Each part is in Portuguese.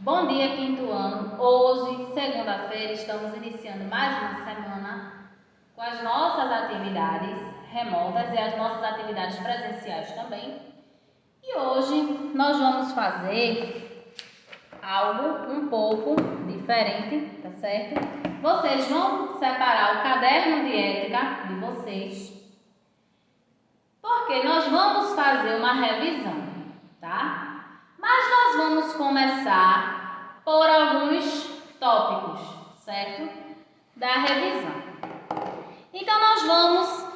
Bom dia, quinto ano. Hoje, segunda-feira, estamos iniciando mais uma semana com as nossas atividades remotas e as nossas atividades presenciais também. E hoje nós vamos fazer algo um pouco diferente, tá certo? Vocês vão separar o caderno de ética de vocês, porque nós vamos fazer uma revisão, tá? Mas nós vamos começar por alguns tópicos, certo? Da revisão. Então, nós vamos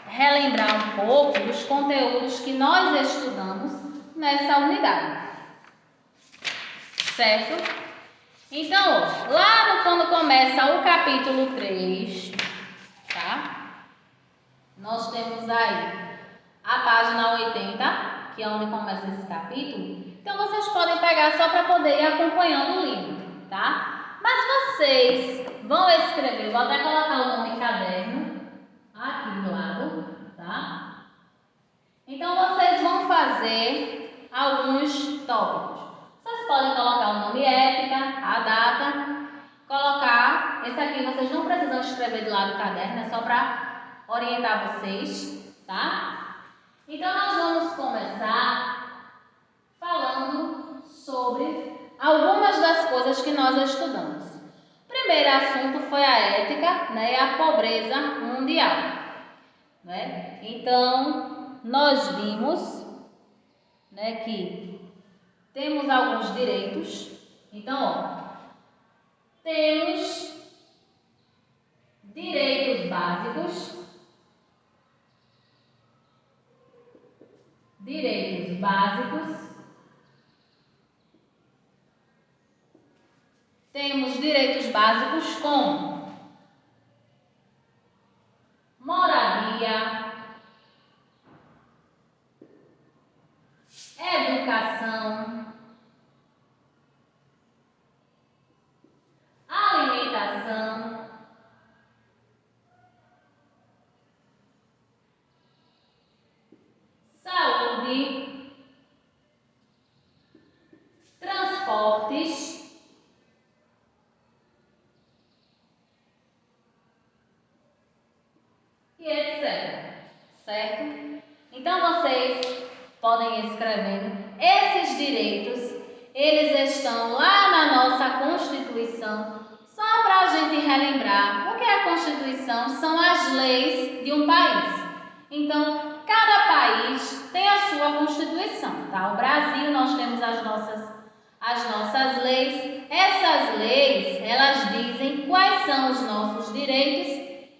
relembrar um pouco dos conteúdos que nós estudamos nessa unidade, certo? Então, quando começa o capítulo 3, tá? Nós temos aí a página 80, que é onde começa esse capítulo. Então, vocês podem pegar só para poder ir acompanhando o livro, tá? Mas vocês vão escrever, vou até colocar o nome caderno aqui do lado, tá? Então, vocês vão fazer alguns tópicos. Vocês podem colocar o nome ética, a data, colocar. Esse aqui vocês não precisam escrever do lado do caderno, é só para orientar vocês, tá? Então, nós vamos começar falando sobre algumas das coisas que nós estudamos. O primeiro assunto foi a ética, né, e a pobreza mundial, né? Então, nós vimos, né, que temos alguns direitos. Então, ó, temos direitos básicos, temos direitos básicos como moradia, educação, alimentação, saúde, transportes e etc. Certo? Então vocês podem ir escrevendo. Esses direitos, eles estão lá na nossa Constituição, só para a gente relembrar. O que é a Constituição? São as leis de um país. Então, cada país tem a sua Constituição, tá? O Brasil, nós temos as nossas leis. Essas leis, elas dizem quais são os nossos direitos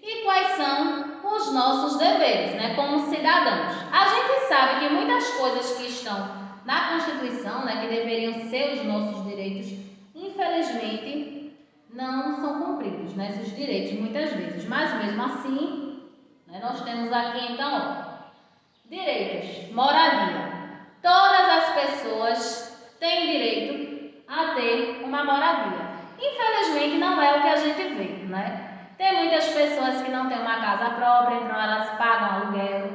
e quais são os nossos deveres, né, como cidadãos. A gente sabe que muitas coisas que estão na Constituição, né, que deveriam ser os nossos direitos, infelizmente não são cumpridos, né, esses direitos muitas vezes. Mas mesmo assim, né, nós temos aqui então, ó, direitos, moradia. Todas as pessoas têm direito a ter uma moradia. Infelizmente não é o que a gente vê, né? Tem muitas pessoas que não têm uma casa própria, então elas pagam aluguel.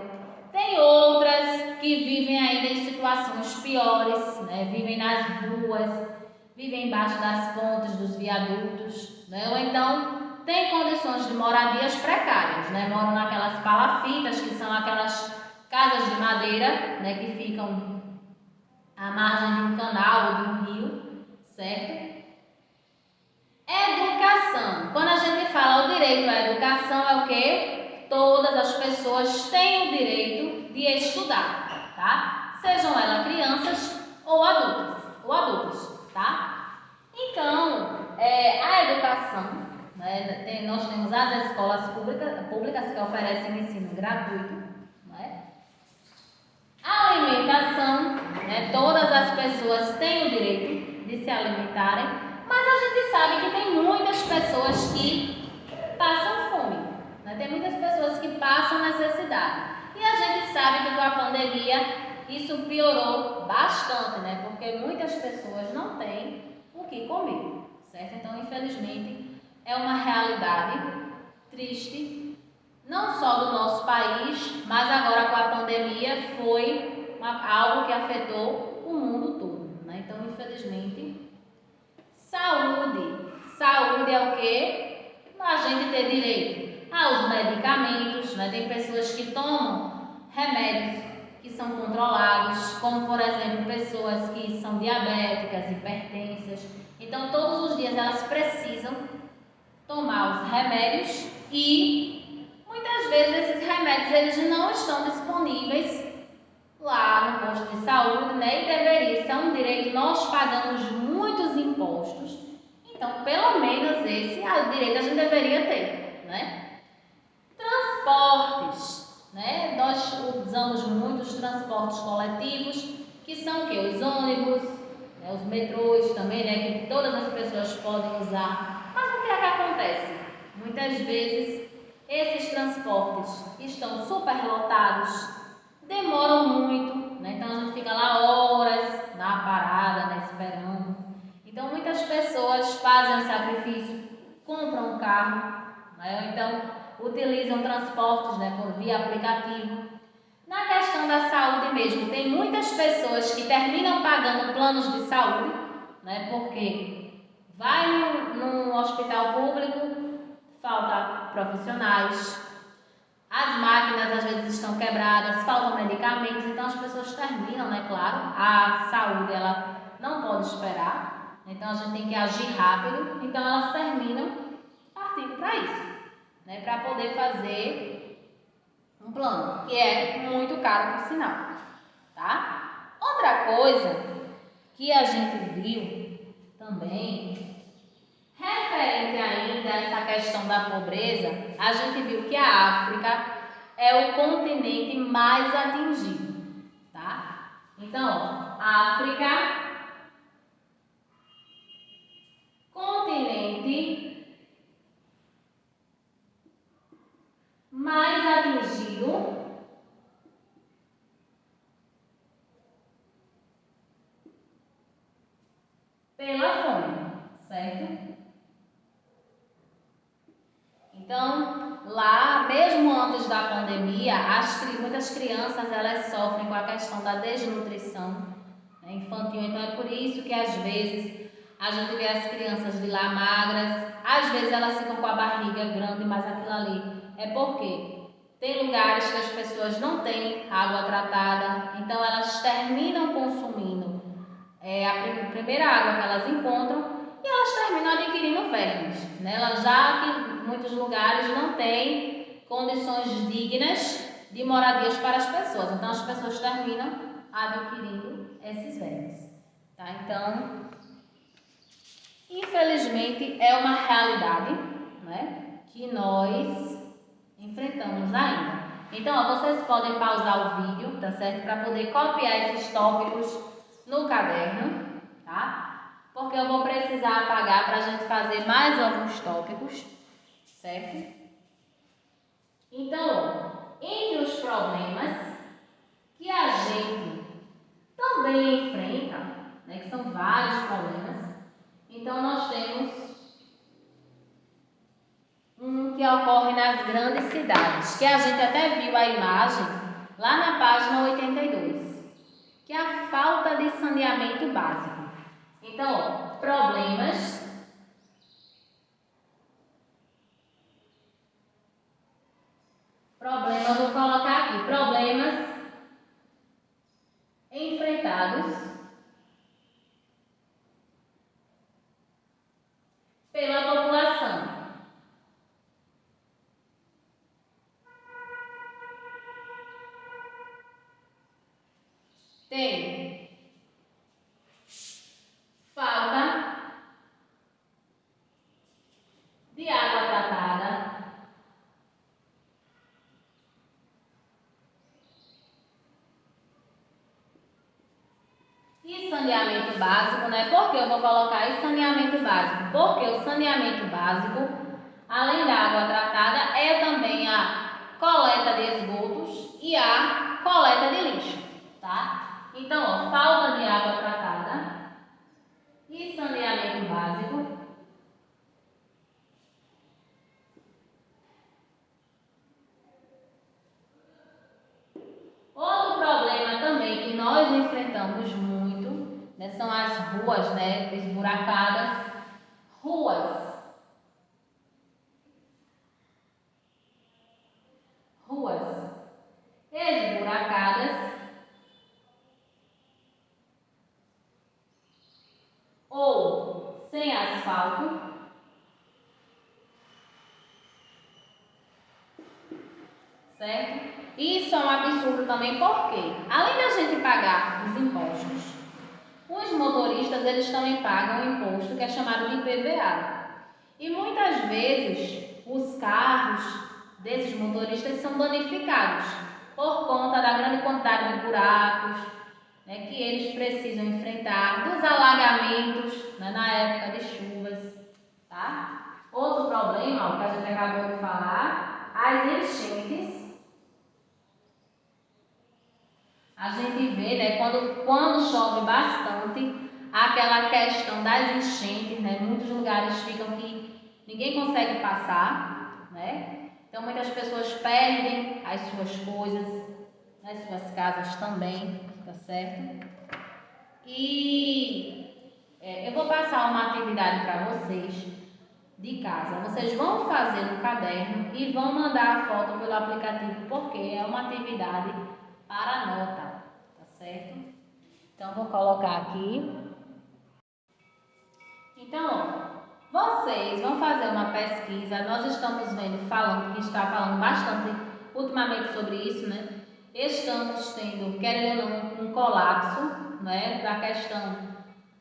Tem outras que vivem ainda em situações piores, né? Vivem nas ruas, vivem embaixo das pontes, dos viadutos, né? Ou então tem condições de moradias precárias, né? Moram naquelas palafitas, que são aquelas casas de madeira, né? Que ficam à margem de um canal ou de um rio, certo? Educação. Quando a gente fala o direito à educação, é o quê? Todas as pessoas têm o direito de estudar, tá? Sejam elas crianças ou adultos, tá? Então, a educação, né, nós temos as escolas públicas que oferecem ensino gratuito, né? A alimentação, né, todas as pessoas têm o direito de se alimentarem, mas a gente sabe que tem muitas pessoas que passam fome, né? Tem muitas pessoas que passam necessidade. E a gente sabe que com a pandemia isso piorou bastante, né? Porque muitas pessoas não têm o que comer, certo? Então, infelizmente, é uma realidade triste, não só do nosso país, mas agora com a pandemia foi algo que afetou o mundo todo, né? Então, infelizmente, é o quê? A gente ter direito aos medicamentos, né? Tem pessoas que tomam remédios que são controlados, como por exemplo pessoas que são diabéticas, hipertensas. Então todos os dias elas precisam tomar os remédios e muitas vezes esses remédios eles não estão disponíveis lá no posto de saúde, né? E deveria ser um direito, nós pagamos muitos impostos, então pelo menos esse direito a gente deveria ter, né? Transportes, né? Nós usamos muitos transportes coletivos, que são o quê? Os ônibus, né? Os metrôs também, né? Que todas as pessoas podem usar. Mas o que é que acontece? Muitas vezes esses transportes estão superlotados, demoram muito, né? Então a gente fica lá horas na parada, né? Esperando. Então muitas pessoas fazem o sacrifício, compram um carro, né? Então utilizam transportes, né? Por via aplicativo. Na questão da saúde mesmo, tem muitas pessoas que terminam pagando planos de saúde, né? Porque vai no hospital público, falta profissionais, as máquinas às vezes estão quebradas, faltam medicamentos, então as pessoas terminam, né? Claro, a saúde ela não pode esperar, então a gente tem que agir rápido, então elas terminam partindo para isso, né? Para poder fazer um plano, que é muito caro por sinal, tá? Outra coisa que a gente viu também, referente ainda a essa questão da pobreza, a gente viu que a África é o continente mais atingido, tá? Então, a África, continente mais atingido pela fome, certo? Então, lá, mesmo antes da pandemia, muitas crianças elas sofrem com a questão da desnutrição, né, infantil. Então, é por isso que às vezes a gente vê as crianças de lá magras, às vezes elas ficam com a barriga grande, mas aquilo ali é porque tem lugares que as pessoas não têm água tratada, então elas terminam consumindo a primeira água que elas encontram e elas terminam adquirindo vermes, né? Já que em muitos lugares não tem condições dignas de moradias para as pessoas, então as pessoas terminam adquirindo esses vermes, tá? Então, infelizmente é uma realidade, né, que nós enfrentamos ainda. Então, ó, vocês podem pausar o vídeo, tá certo? Para poder copiar esses tópicos no caderno, tá? Porque eu vou precisar apagar para a gente fazer mais alguns tópicos, certo? Então, entre os problemas que a gente também enfrenta, né, que são vários problemas, então nós temos um que ocorre nas grandes cidades, que a gente até viu a imagem lá na página 82, que é a falta de saneamento básico. Então, ó, problemas eu vou colocar aqui, problemas enfrentados pela população. Tem falta de água tratada, e saneamento básico, né? Por que eu vou colocar aí saneamento básico? Porque o saneamento básico, além da água tratada, é também a coleta de esgotos e a coleta de lixo, tá? Então, ó, falta de água tratada e saneamento básico. Outro problema também que nós enfrentamos muito, né, são as ruas, né, esburacadas, ruas ruas esburacadas ou sem asfalto, certo? Isso é um absurdo também porque, além da gente pagar os impostos, os motoristas eles também pagam um imposto que é chamado de IPVA. E muitas vezes os carros desses motoristas são danificados por conta da grande quantidade de buracos, né, que eles precisam enfrentar, dos alagamentos, né, na época de chuvas, tá? Outro problema, ó, que a gente acabou de falar, as enchentes. A gente vê, né, quando chove bastante, aquela questão das enchentes, né, muitos lugares ficam que ninguém consegue passar, né? Então muitas pessoas perdem as suas coisas, as suas casas também, tá certo? E eu vou passar uma atividade para vocês de casa. Vocês vão fazer no caderno e vão mandar a foto pelo aplicativo, porque é uma atividade para nota, tá certo? Então vou colocar aqui. Então, vocês vão fazer uma pesquisa. Nós estamos vendo, que está falando bastante ultimamente sobre isso, né? Estamos tendo, querendo ou não, um colapso, né? Da questão.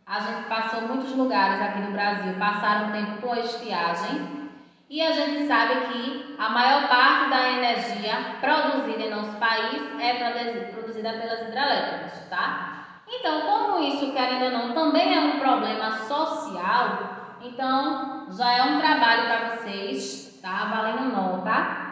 A gente passou muitos lugares aqui no Brasil, passaram tempo com estiagem. E a gente sabe que a maior parte da energia produzida em nosso país é produzida pelas hidrelétricas, tá? Então, como isso, querendo ou não, também é um problema social, então já é um trabalho para vocês, tá? Valendo nota.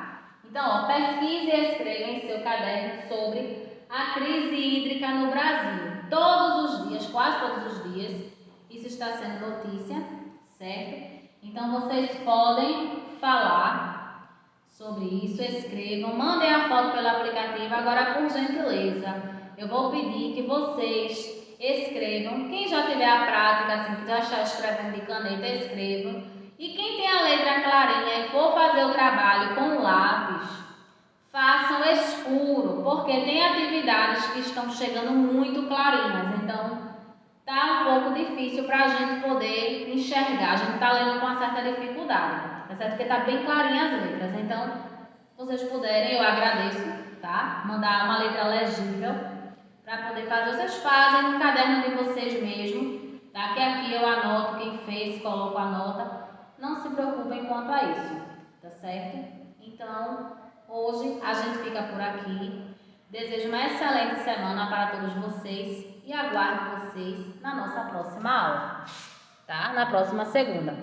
Então, ó, pesquise e escreva em seu caderno sobre a crise hídrica no Brasil. Todos os dias, quase todos os dias, isso está sendo notícia, certo? Então, vocês podem falar sobre isso, escrevam, mandem a foto pelo aplicativo. Agora, por gentileza, eu vou pedir que vocês escrevam. Quem já tiver a prática, assim, que já está escrevendo de caneta, escrevam. E quem tem a letra clarinha e for fazer o trabalho com lápis, façam escuro, porque tem atividades que estão chegando muito clarinhas. Então, tá um pouco difícil para a gente poder enxergar. A gente está lendo com uma certa dificuldade, tá certo? Porque tá bem clarinha as letras. Então, se vocês puderem, eu agradeço, tá? Mandar uma letra legível para poder fazer. Vocês fazem no caderno de vocês mesmo, tá? Que aqui eu anoto quem fez, coloco a nota. Não se preocupem quanto a isso, tá certo? Então, hoje a gente fica por aqui. Desejo uma excelente semana para todos vocês e aguardo vocês na nossa próxima aula, tá? Na próxima segunda.